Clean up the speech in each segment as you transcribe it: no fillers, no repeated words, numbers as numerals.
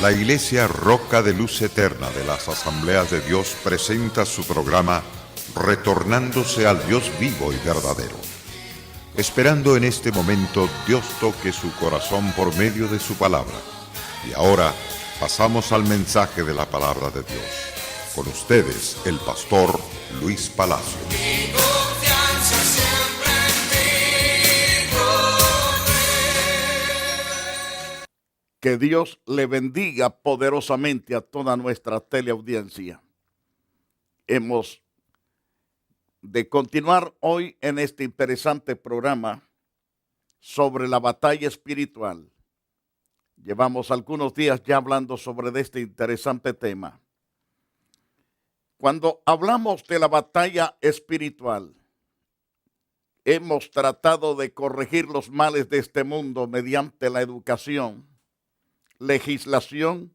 La Iglesia Roca de Luz Eterna de las Asambleas de Dios presenta su programa Retornándose al Dios vivo y verdadero. Esperando en este momento Dios toque su corazón por medio de su palabra. Y ahora pasamos al mensaje de la palabra de Dios. Con ustedes, el pastor Luis Palacio. Que Dios le bendiga poderosamente a toda nuestra teleaudiencia. Hemos de continuar hoy en este interesante programa sobre la batalla espiritual. Llevamos algunos días ya hablando sobre este interesante tema. Cuando hablamos de la batalla espiritual, hemos tratado de corregir los males de este mundo mediante la educación, legislación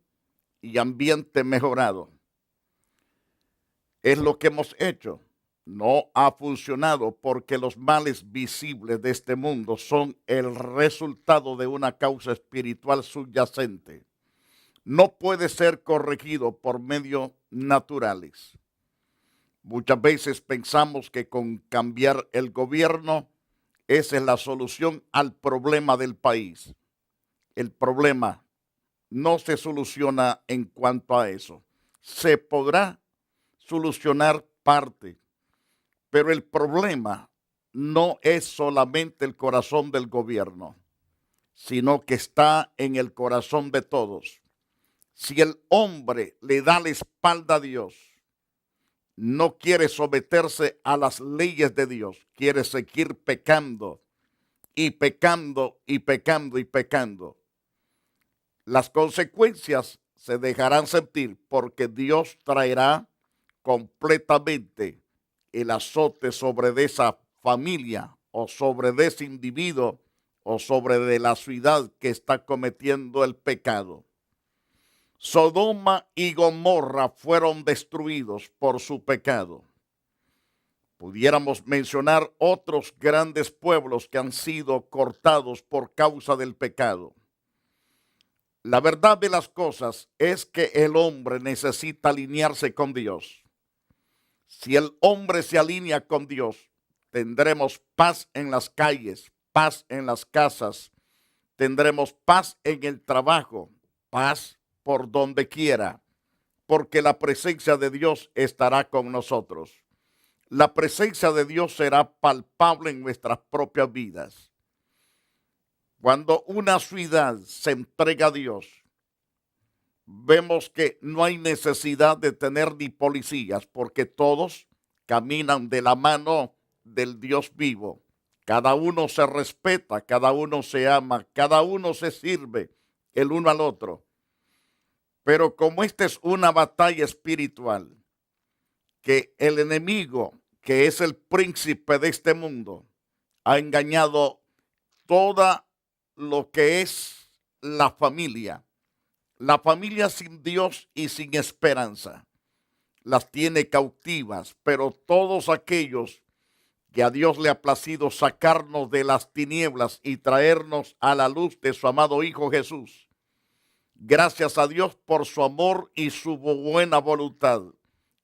y ambiente mejorado. Es lo que hemos hecho. No ha funcionado porque los males visibles de este mundo son el resultado de una causa espiritual subyacente. No puede ser corregido por medios naturales. Muchas veces pensamos que con cambiar el gobierno, esa es la solución al problema del país. El problema no se soluciona en cuanto a eso. Se podrá solucionar parte, pero el problema no es solamente el corazón del gobierno, sino que está en el corazón de todos. Si el hombre le da la espalda a Dios, no quiere someterse a las leyes de Dios, quiere seguir pecando y pecando y pecando y pecando. Las consecuencias se dejarán sentir porque Dios traerá completamente el azote sobre de esa familia o sobre de ese individuo o sobre de la ciudad que está cometiendo el pecado. Sodoma y Gomorra fueron destruidos por su pecado. Pudiéramos mencionar otros grandes pueblos que han sido cortados por causa del pecado. La verdad de las cosas es que el hombre necesita alinearse con Dios. Si el hombre se alinea con Dios, tendremos paz en las calles, paz en las casas, tendremos paz en el trabajo, paz por donde quiera, porque la presencia de Dios estará con nosotros. La presencia de Dios será palpable en nuestras propias vidas. Cuando una ciudad se entrega a Dios, vemos que no hay necesidad de tener ni policías, porque todos caminan de la mano del Dios vivo. Cada uno se respeta, cada uno se ama, cada uno se sirve el uno al otro. Pero como esta es una batalla espiritual, que el enemigo, que es el príncipe de este mundo, ha engañado toda lo que es la familia. La familia sin Dios y sin esperanza las tiene cautivas, pero todos aquellos que a Dios le ha placido sacarnos de las tinieblas y traernos a la luz de su amado Hijo Jesús, gracias a Dios por su amor y su buena voluntad.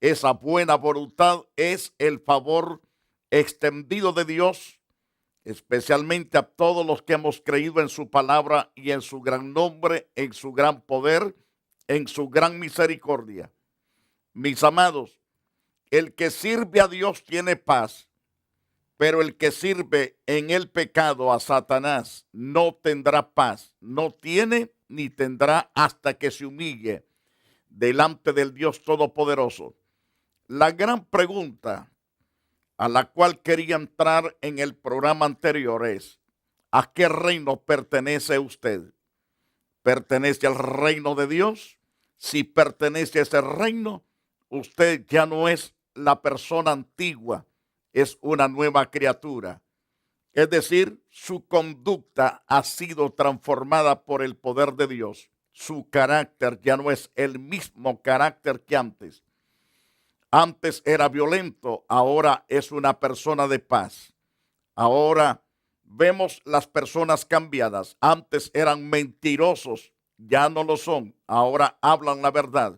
Esa buena voluntad es el favor extendido de Dios, especialmente a todos los que hemos creído en su palabra y en su gran nombre, en su gran poder, en su gran misericordia. Mis amados, el que sirve a Dios tiene paz, pero el que sirve en el pecado a Satanás no tendrá paz, no tiene ni tendrá hasta que se humille delante del Dios Todopoderoso. La gran pregunta a la cual quería entrar en el programa anterior es: ¿a qué reino pertenece usted? ¿Pertenece al reino de Dios? Si pertenece a ese reino, usted ya no es la persona antigua, es una nueva criatura. Es decir, su conducta ha sido transformada por el poder de Dios. Su carácter ya no es el mismo carácter que antes. Antes era violento, ahora es una persona de paz. Ahora vemos las personas cambiadas. Antes eran mentirosos, ya no lo son, ahora hablan la verdad.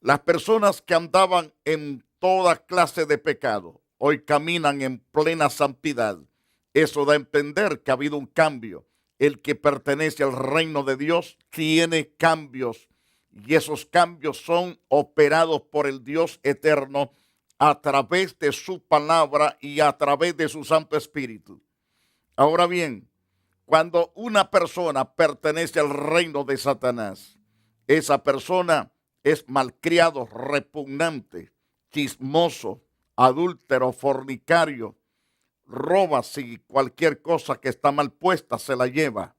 Las personas que andaban en toda clase de pecado, hoy caminan en plena santidad. Eso da a entender que ha habido un cambio. El que pertenece al reino de Dios tiene cambios, y esos cambios son operados por el Dios eterno a través de su palabra y a través de su Santo Espíritu. Ahora bien, cuando una persona pertenece al reino de Satanás, esa persona es malcriado, repugnante, chismoso, adúltero, fornicario, roba, si cualquier cosa que está mal puesta se la lleva.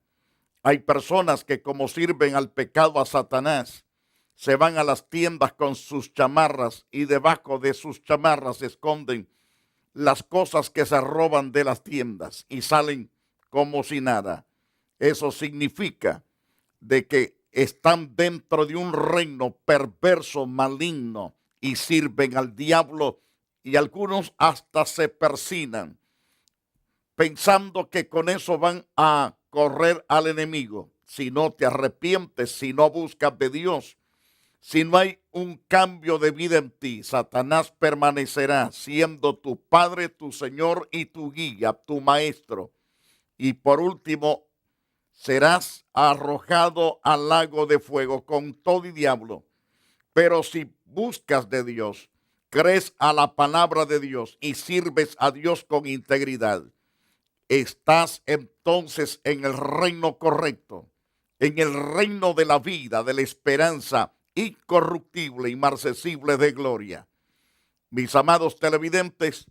Hay personas que, como sirven al pecado, a Satanás, se van a las tiendas con sus chamarras y debajo de sus chamarras se esconden las cosas que se roban de las tiendas y salen como si nada. Eso significa de que están dentro de un reino perverso, maligno, y sirven al diablo, y algunos hasta se persignan pensando que con eso van a correr al enemigo. Si no te arrepientes, si no buscas de Dios, si no hay un cambio de vida en ti, Satanás permanecerá siendo tu padre, tu señor y tu guía, tu maestro. Y por último, serás arrojado al lago de fuego con todo y diablo. Pero si buscas de Dios, crees a la palabra de Dios y sirves a Dios con integridad, estás entonces en el reino correcto, en el reino de la vida, de la esperanza incorruptible, inmarcesible de gloria. Mis amados televidentes,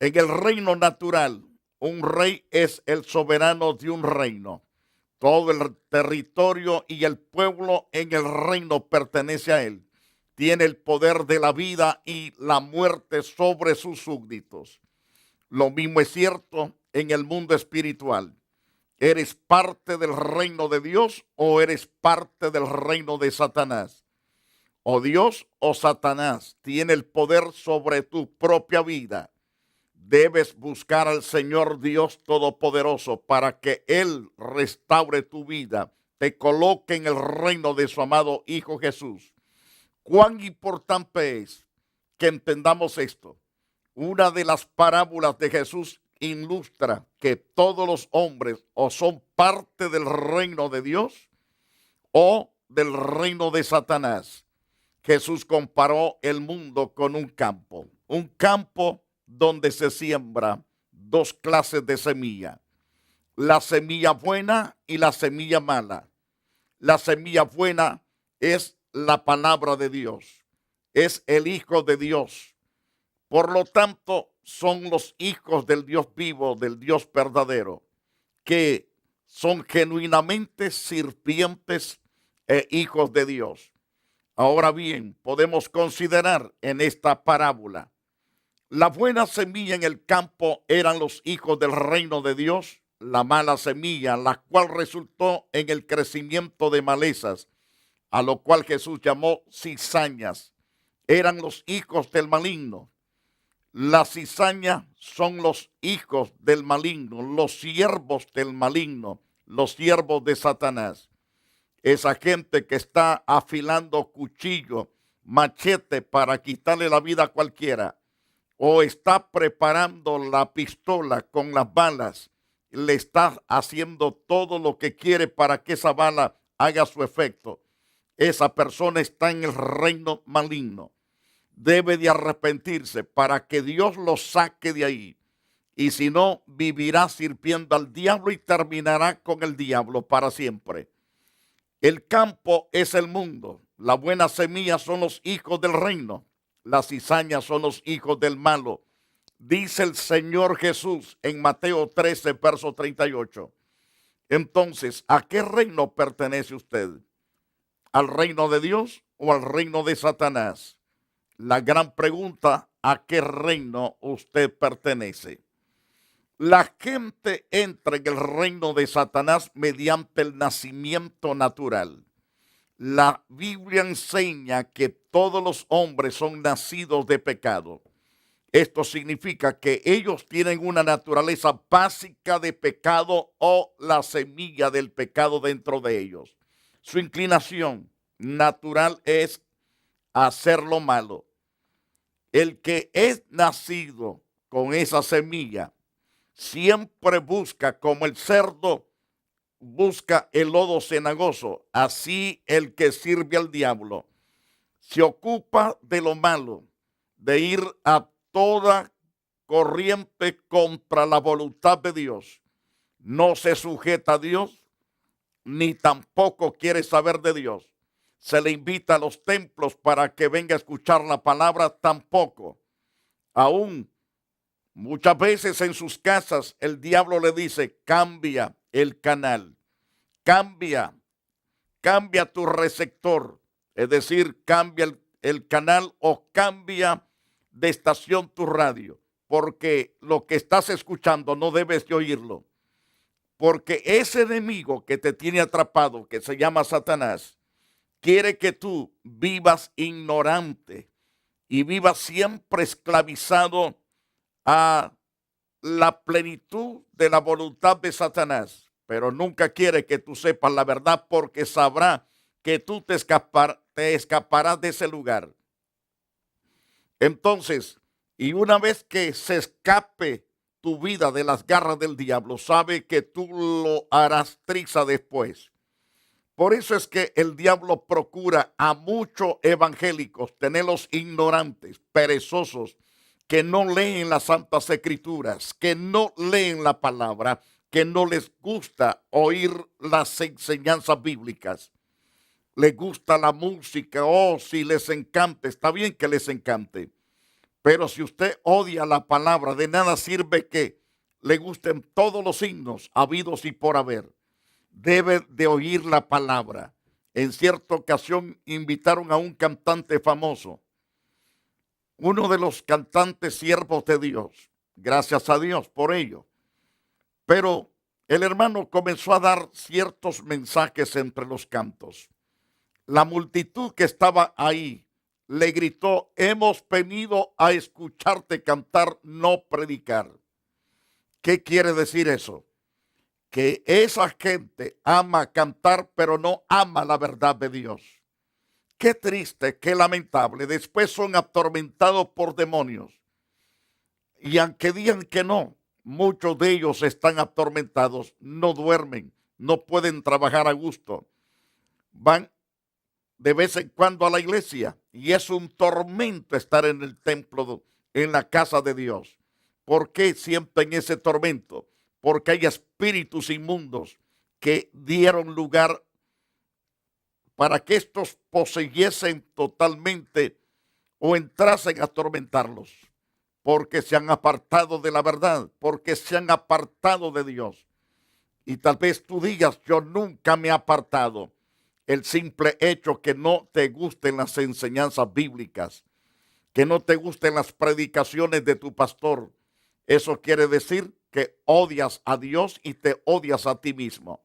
en el reino natural, un rey es el soberano de un reino. Todo el territorio y el pueblo en el reino pertenece a él. Tiene el poder de la vida y la muerte sobre sus súbditos. Lo mismo es cierto en el mundo espiritual. ¿Eres parte del reino de Dios o eres parte del reino de Satanás? O Dios o Satanás tiene el poder sobre tu propia vida. Debes buscar al Señor Dios Todopoderoso para que Él restaure tu vida, te coloque en el reino de su amado Hijo Jesús. Cuán importante es que entendamos esto. Una de las parábolas de Jesús ilustra que todos los hombres o son parte del reino de Dios o del reino de Satanás. Jesús comparó el mundo con un campo donde se siembra dos clases de semilla, la semilla buena y la semilla mala. La semilla buena es la palabra de Dios, es el Hijo de Dios. Por lo tanto, son los hijos del Dios vivo, del Dios verdadero, que son genuinamente sirvientes e hijos de Dios. Ahora bien, podemos considerar en esta parábola, la buena semilla en el campo eran los hijos del reino de Dios, la mala semilla, la cual resultó en el crecimiento de malezas, a lo cual Jesús llamó cizañas, eran los hijos del maligno. La cizaña son los hijos del maligno, los siervos del maligno, los siervos de Satanás. Esa gente que está afilando cuchillo, machete para quitarle la vida a cualquiera, o está preparando la pistola con las balas, le está haciendo todo lo que quiere para que esa bala haga su efecto. Esa persona está en el reino maligno. Debe de arrepentirse para que Dios lo saque de ahí. Y si no, vivirá sirviendo al diablo y terminará con el diablo para siempre. El campo es el mundo. La buena semilla son los hijos del reino. Las cizañas son los hijos del malo. Dice el Señor Jesús en Mateo 13, verso 38. Entonces, ¿a qué reino pertenece usted? ¿Al reino de Dios o al reino de Satanás? La gran pregunta, ¿a qué reino usted pertenece? La gente entra en el reino de Satanás mediante el nacimiento natural. La Biblia enseña que todos los hombres son nacidos de pecado. Esto significa que ellos tienen una naturaleza básica de pecado o la semilla del pecado dentro de ellos. Su inclinación natural es hacer lo malo. El que es nacido con esa semilla siempre busca, como el cerdo busca el lodo cenagoso, así el que sirve al diablo se ocupa de lo malo, de ir a toda corriente contra la voluntad de Dios. No se sujeta a Dios, ni tampoco quiere saber de Dios. Se le invita a los templos para que venga a escuchar la palabra, tampoco. Aún muchas veces en sus casas el diablo le dice, cambia el canal, cambia tu receptor, es decir, cambia el canal o cambia de estación tu radio, porque lo que estás escuchando no debes de oírlo. Porque ese enemigo que te tiene atrapado, que se llama Satanás, quiere que tú vivas ignorante y vivas siempre esclavizado a la plenitud de la voluntad de Satanás. Pero nunca quiere que tú sepas la verdad, porque sabrá que tú te escaparás de ese lugar. Entonces, y una vez que se escape tu vida de las garras del diablo, sabe que tú lo harás triza después. Por eso es que el diablo procura a muchos evangélicos tenerlos ignorantes, perezosos, que no leen las santas escrituras, que no leen la palabra, que no les gusta oír las enseñanzas bíblicas. Les gusta la música, si les encanta, está bien que les encante. Pero si usted odia la palabra, de nada sirve que le gusten todos los himnos habidos y por haber. Debe de oír la palabra. En cierta ocasión invitaron a un cantante famoso, uno de los cantantes siervos de Dios. Gracias a Dios por ello. Pero el hermano comenzó a dar ciertos mensajes entre los cantos. La multitud que estaba ahí le gritó, hemos venido a escucharte cantar, no predicar. ¿Qué quiere decir eso? Que esa gente ama cantar, pero no ama la verdad de Dios. Qué triste, qué lamentable. Después son atormentados por demonios. Y aunque digan que no, muchos de ellos están atormentados, no duermen, no pueden trabajar a gusto. Van de vez en cuando a la iglesia y es un tormento estar en el templo, en la casa de Dios. ¿Por qué sienten ese tormento? Porque hay espíritus inmundos que dieron lugar para que estos poseyesen totalmente o entrasen a atormentarlos, porque se han apartado de la verdad, porque se han apartado de Dios. Y tal vez tú digas, yo nunca me he apartado. El simple hecho que no te gusten las enseñanzas bíblicas, que no te gusten las predicaciones de tu pastor, eso quiere decir que odias a Dios y te odias a ti mismo.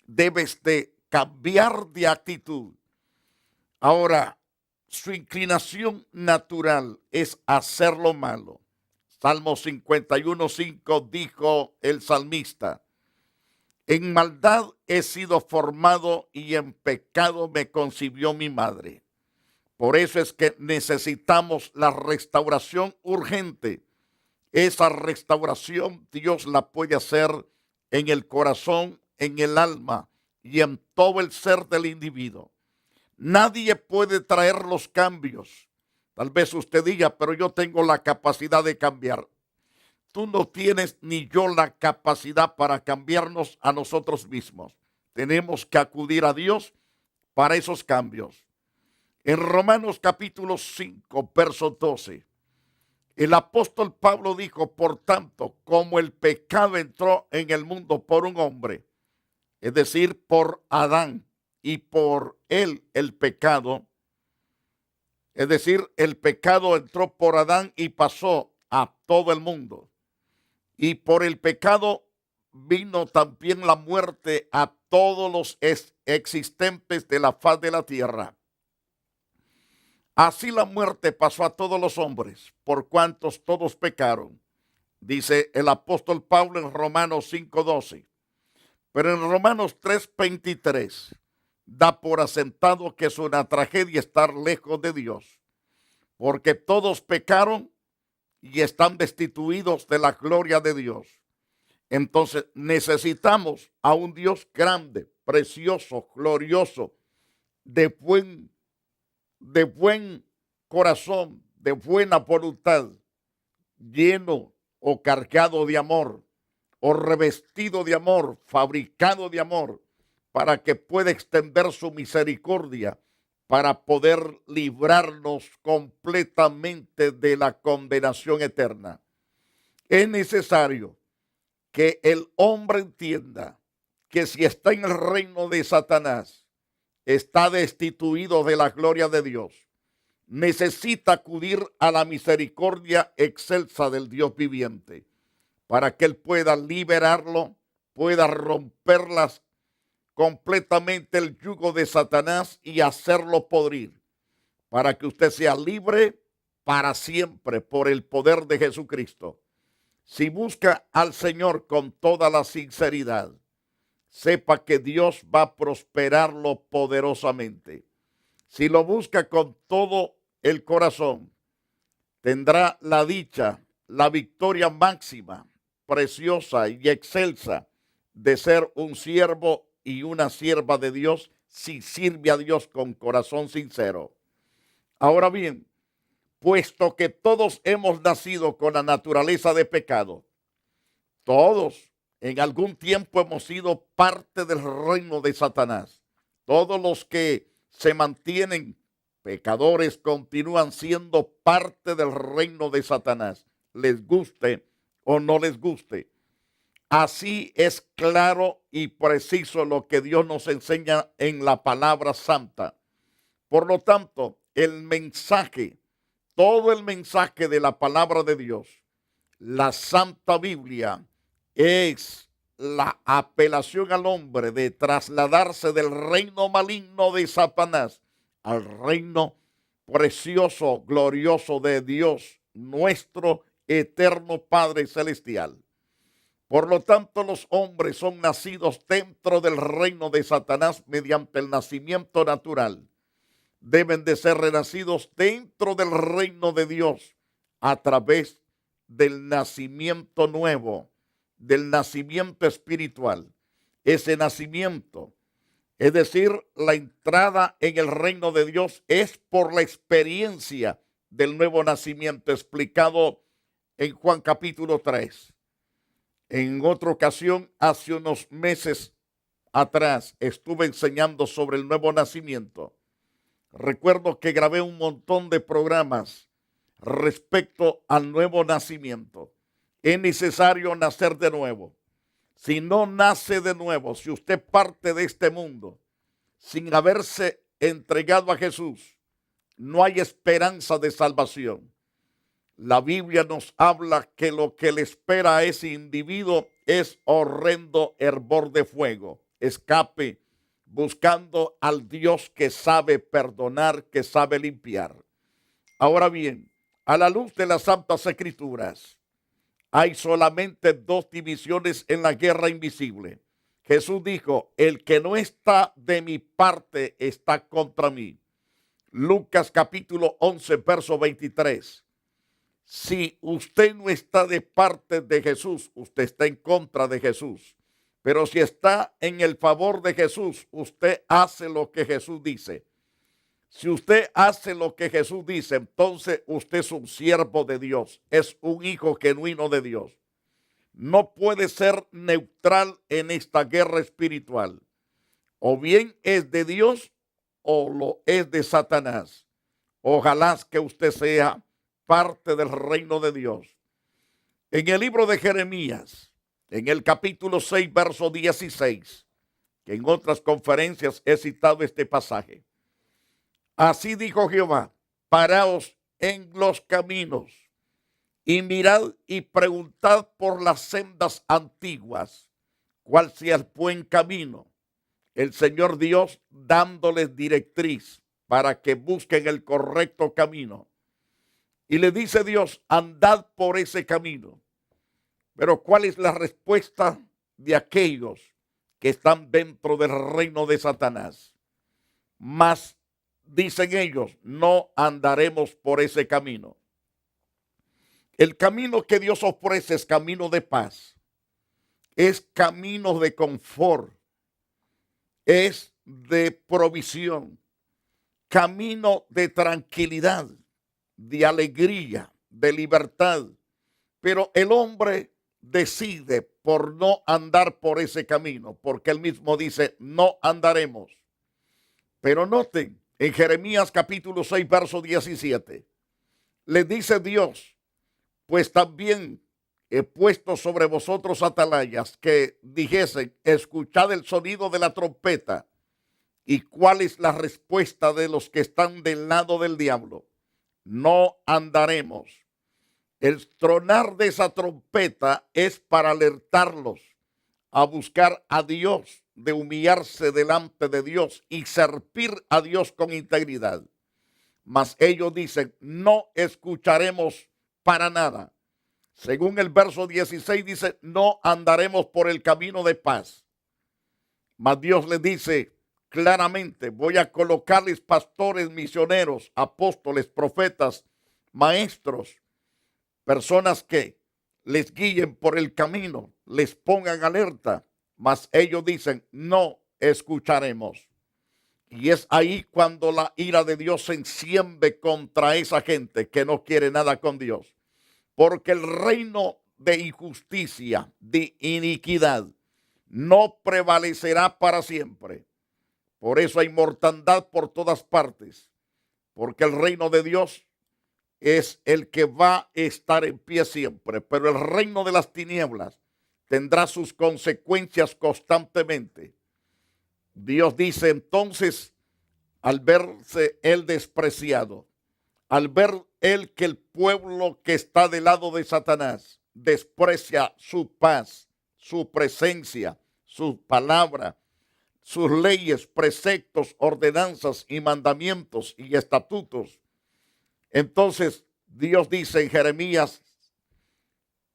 Debes de cambiar de actitud. Ahora, su inclinación natural es hacer lo malo. Salmo 51:5 dijo el salmista, en maldad he sido formado y en pecado me concibió mi madre. Por eso es que necesitamos la restauración urgente. Esa restauración Dios la puede hacer en el corazón, en el alma y en todo el ser del individuo. Nadie puede traer los cambios. Tal vez usted diga, pero yo tengo la capacidad de cambiar. Tú no tienes ni yo la capacidad para cambiarnos a nosotros mismos. Tenemos que acudir a Dios para esos cambios. En Romanos capítulo 5, verso 12, el apóstol Pablo dijo, por tanto, como el pecado entró en el mundo por un hombre, es decir, por Adán, y por él el pecado, es decir, el pecado entró por Adán y pasó a todo el mundo. Y por el pecado vino también la muerte a todos los existentes de la faz de la tierra. Así la muerte pasó a todos los hombres, por cuantos todos pecaron. Dice el apóstol Pablo en Romanos 5:12. Pero en Romanos 3:23 da por asentado que es una tragedia estar lejos de Dios, porque todos pecaron y están destituidos de la gloria de Dios. Entonces necesitamos a un Dios grande, precioso, glorioso, de buen corazón, de buena voluntad, lleno o cargado de amor, o revestido de amor, fabricado de amor, para que pueda extender su misericordia, para poder librarnos completamente de la condenación eterna. Es necesario que el hombre entienda que si está en el reino de Satanás, está destituido de la gloria de Dios. Necesita acudir a la misericordia excelsa del Dios viviente para que Él pueda liberarlo, pueda romperlas completamente el yugo de Satanás y hacerlo podrir, para que usted sea libre para siempre por el poder de Jesucristo. Si busca al Señor con toda la sinceridad, sepa que Dios va a prosperarlo poderosamente. Si lo busca con todo el corazón, tendrá la dicha, la victoria máxima, preciosa y excelsa de ser un siervo y una sierva de Dios si sirve a Dios con corazón sincero. Ahora bien, puesto que todos hemos nacido con la naturaleza de pecado, todos en algún tiempo hemos sido parte del reino de Satanás. Todos los que se mantienen pecadores continúan siendo parte del reino de Satanás, les guste o no les guste. Así es claro y preciso lo que Dios nos enseña en la palabra santa. Por lo tanto, el mensaje, todo el mensaje de la palabra de Dios, la Santa Biblia, es la apelación al hombre de trasladarse del reino maligno de Satanás al reino precioso, glorioso de Dios, nuestro eterno Padre Celestial. Por lo tanto, los hombres son nacidos dentro del reino de Satanás mediante el nacimiento natural. Deben de ser renacidos dentro del reino de Dios a través del nacimiento nuevo, del nacimiento espiritual. Ese nacimiento, es decir, la entrada en el reino de Dios, es por la experiencia del nuevo nacimiento explicado en Juan capítulo 3. En otra ocasión, hace unos meses atrás, estuve enseñando sobre el nuevo nacimiento. Recuerdo que grabé un montón de programas respecto al nuevo nacimiento. Es necesario nacer de nuevo. Si no nace de nuevo, si usted parte de este mundo sin haberse entregado a Jesús, no hay esperanza de salvación. La Biblia nos habla que lo que le espera a ese individuo es horrendo hervor de fuego, escape, buscando al Dios que sabe perdonar, que sabe limpiar. Ahora bien, a la luz de las Santas Escrituras, hay solamente dos divisiones en la guerra invisible. Jesús dijo, el que no está de mi parte está contra mí. Lucas capítulo 11, verso 23. Si usted no está de parte de Jesús, usted está en contra de Jesús. Pero si está en el favor de Jesús, usted hace lo que Jesús dice. Si usted hace lo que Jesús dice, entonces usted es un siervo de Dios, es un hijo genuino de Dios. No puede ser neutral en esta guerra espiritual. O bien es de Dios o lo es de Satanás. Ojalá que usted sea parte del reino de Dios. En el libro de Jeremías, en el capítulo 6, verso 16, que en otras conferencias he citado este pasaje. Así dijo Jehová, paraos en los caminos y mirad y preguntad por las sendas antiguas, cuál sea el buen camino. El Señor Dios dándoles directriz para que busquen el correcto camino. Y le dice Dios, andad por ese camino. Pero ¿cuál es la respuesta de aquellos que están dentro del reino de Satanás? Mas, dicen ellos, no andaremos por ese camino. El camino que Dios ofrece es camino de paz, es camino de confort, es de provisión, camino de tranquilidad, de alegría, de libertad. Pero el hombre decide por no andar por ese camino, porque él mismo dice, no andaremos. Pero noten, en Jeremías capítulo 6, verso 17, le dice Dios, pues también he puesto sobre vosotros atalayas que dijesen, escuchad el sonido de la trompeta. ¿Y cuál es la respuesta de los que están del lado del diablo? No andaremos. El tronar de esa trompeta es para alertarlos a buscar a Dios, de humillarse delante de Dios y servir a Dios con integridad. Mas ellos dicen, no escucharemos para nada. Según el verso 16 dice, no andaremos por el camino de paz. Mas Dios les dice claramente, voy a colocarles pastores, misioneros, apóstoles, profetas, maestros, personas que les guíen por el camino, les pongan alerta, mas ellos dicen, no escucharemos. Y es ahí cuando la ira de Dios se enciende contra esa gente que no quiere nada con Dios. Porque el reino de injusticia, de iniquidad, no prevalecerá para siempre. Por eso hay mortandad por todas partes, porque el reino de Dios es el que va a estar en pie siempre, pero el reino de las tinieblas tendrá sus consecuencias constantemente. Dios dice entonces, al verse él despreciado, al ver él que el pueblo que está del lado de Satanás desprecia su paz, su presencia, su palabra, sus leyes, preceptos, ordenanzas y mandamientos y estatutos. Entonces Dios dice en Jeremías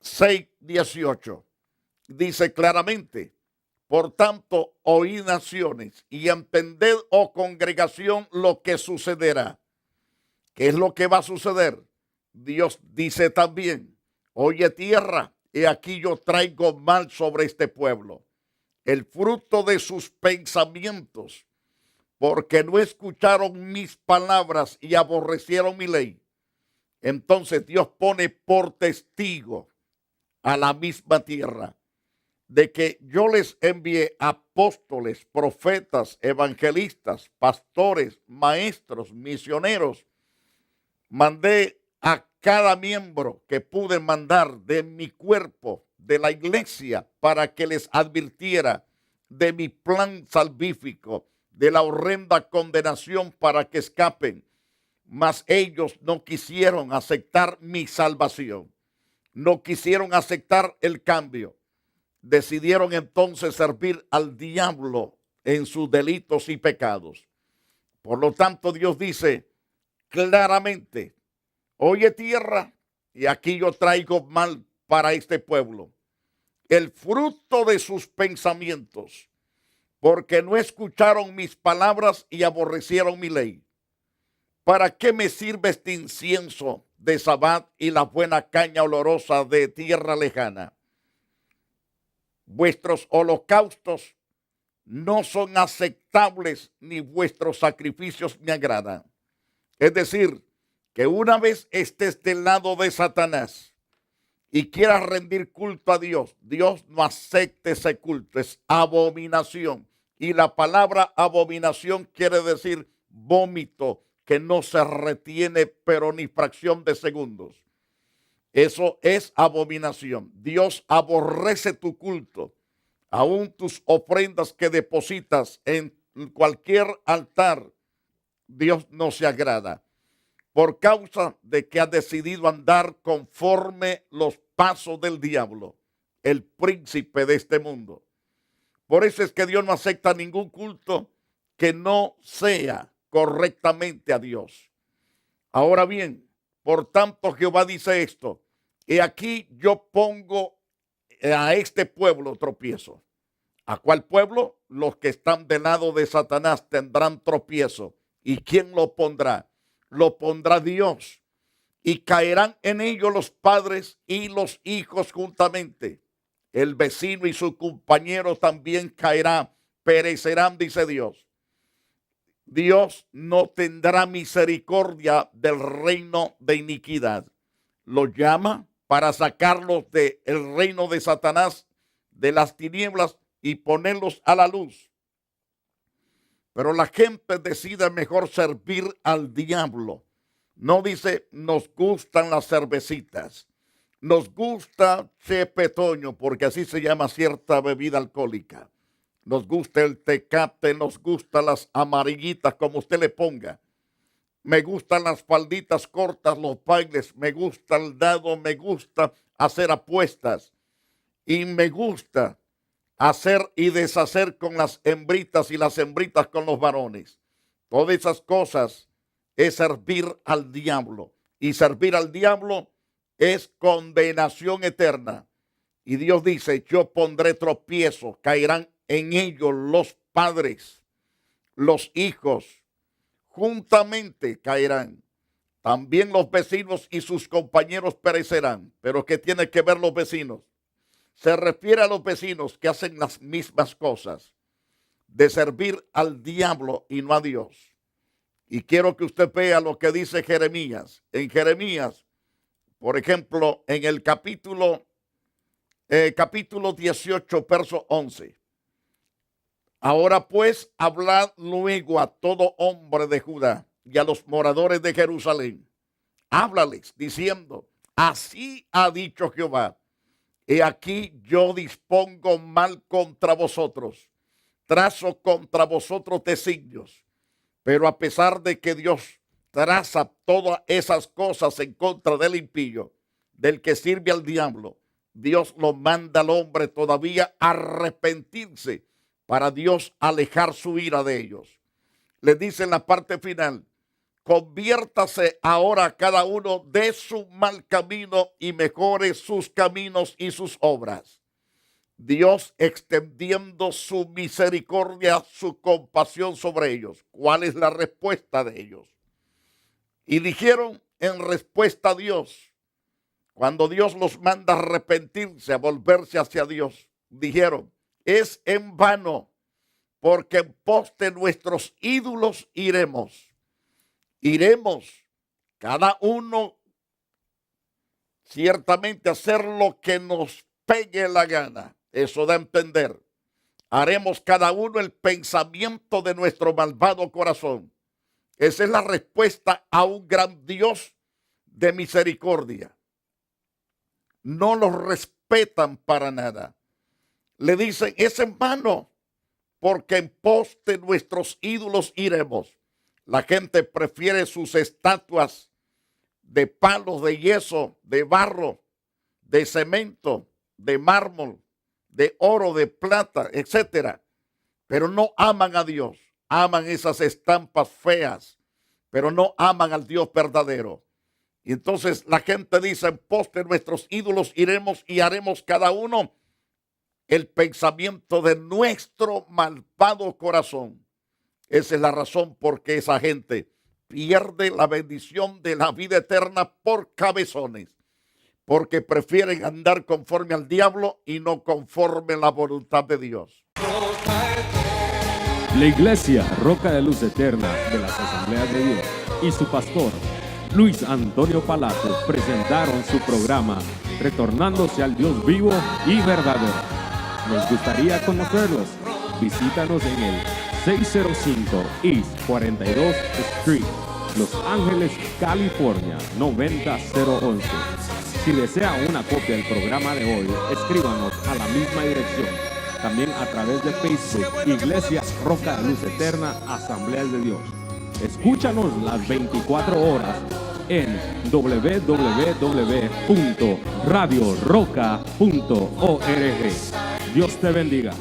6:18, dice claramente, por tanto, oíd naciones y entended, oh congregación, lo que sucederá. ¿Qué es lo que va a suceder? Dios dice también, oye tierra, he aquí yo traigo mal sobre este pueblo, el fruto de sus pensamientos, porque no escucharon mis palabras y aborrecieron mi ley. Entonces Dios pone por testigo a la misma tierra de que yo les envié apóstoles, profetas, evangelistas, pastores, maestros, misioneros. Mandé a cada miembro que pude mandar de mi cuerpo, de la iglesia, para que les advirtiera de mi plan salvífico, de la horrenda condenación para que escapen. Mas ellos no quisieron aceptar mi salvación, no quisieron aceptar el cambio. Decidieron entonces servir al diablo en sus delitos y pecados. Por lo tanto, Dios dice claramente, oye tierra, y aquí yo traigo mal para este pueblo, el fruto de sus pensamientos, porque no escucharon mis palabras y aborrecieron mi ley. ¿Para qué me sirve este incienso de Sabbat y la buena caña olorosa de tierra lejana? Vuestros holocaustos no son aceptables, ni vuestros sacrificios me agradan. Es decir, que una vez estés del lado de Satanás y quieras rendir culto a Dios, Dios no acepte ese culto, es abominación. Y la palabra abominación quiere decir vómito, que no se retiene pero ni fracción de segundos. Eso es abominación. Dios aborrece tu culto, aún tus ofrendas que depositas en cualquier altar. Dios no se agrada por causa de que has decidido andar conforme los pasos del diablo, el príncipe de este mundo. Por eso es que Dios no acepta ningún culto que no sea correctamente a Dios. Ahora bien, por tanto Jehová dice esto: he aquí yo pongo a este pueblo tropiezo. ¿A cuál pueblo? Los que están del lado de Satanás tendrán tropiezo. ¿Y quién lo pondrá? Lo pondrá Dios. Y caerán en ellos los padres y los hijos juntamente. El vecino y su compañero también caerán, perecerán, dice Dios. Dios no tendrá misericordia del reino de iniquidad. Los llama para sacarlos del reino de Satanás, de las tinieblas, y ponerlos a la luz. Pero la gente decide mejor servir al diablo. No dice, nos gustan las cervecitas, nos gusta Chepe Toño, porque así se llama cierta bebida alcohólica. Nos gusta el Tecate, nos gustan las amarillitas, como usted le ponga. Me gustan las falditas cortas, los bailes, me gusta el dado, me gusta hacer apuestas. Y me gusta hacer y deshacer con las hembritas y las hembritas con los varones. Todas esas cosas es servir al diablo. Y servir al diablo es condenación eterna. Y Dios dice, yo pondré tropiezo, caerán en ellos los padres, los hijos, juntamente caerán. También los vecinos y sus compañeros perecerán. Pero ¿qué tiene que ver los vecinos? Se refiere a los vecinos que hacen las mismas cosas, de servir al diablo y no a Dios. Y quiero que usted vea lo que dice Jeremías. En Jeremías, por ejemplo, en el capítulo 18, verso 11. Ahora pues, hablad luego a todo hombre de Judá y a los moradores de Jerusalén. Háblales diciendo, así ha dicho Jehová. He aquí yo dispongo mal contra vosotros, trazo contra vosotros designios, pero a pesar de que Dios traza todas esas cosas en contra del impío, del que sirve al diablo, Dios lo manda al hombre todavía a arrepentirse para Dios alejar su ira de ellos. Le dice en la parte final, conviértase ahora cada uno de su mal camino y mejore sus caminos y sus obras. Dios extendiendo su misericordia, su compasión sobre ellos. ¿Cuál es la respuesta de ellos? Y dijeron en respuesta a Dios, cuando Dios los manda a arrepentirse, a volverse hacia Dios, dijeron, es en vano, porque en pos de nuestros ídolos iremos. Iremos cada uno ciertamente a hacer lo que nos pegue la gana. Eso da a entender. Haremos cada uno el pensamiento de nuestro malvado corazón. Esa es la respuesta a un gran Dios de misericordia. No los respetan para nada. Le dicen, es en vano, porque en pos de nuestros ídolos iremos. La gente prefiere sus estatuas de palos, de yeso, de barro, de cemento, de mármol, de oro, de plata, etcétera. Pero no aman a Dios. Aman esas estampas feas, pero no aman al Dios verdadero. Y entonces la gente dice, en pos de nuestros ídolos iremos y haremos cada uno el pensamiento de nuestro malvado corazón. Esa es la razón por qué esa gente pierde la bendición de la vida eterna por cabezones, porque prefieren andar conforme al diablo y no conforme a la voluntad de Dios. La Iglesia Roca de Luz Eterna de las Asambleas de Dios y su pastor Luis Antonio Palacios presentaron su programa Retornándose al Dios vivo y verdadero. Nos gustaría conocerlos. Visítanos en el 605 East 42 Street, Los Ángeles, California 90011. Si desea una copia del programa de hoy, escríbanos a la misma dirección. También a través de Facebook, Iglesia Roca de Luz Eterna, Asambleas de Dios. Escúchanos las 24 horas en www.radioroca.org. Dios te bendiga.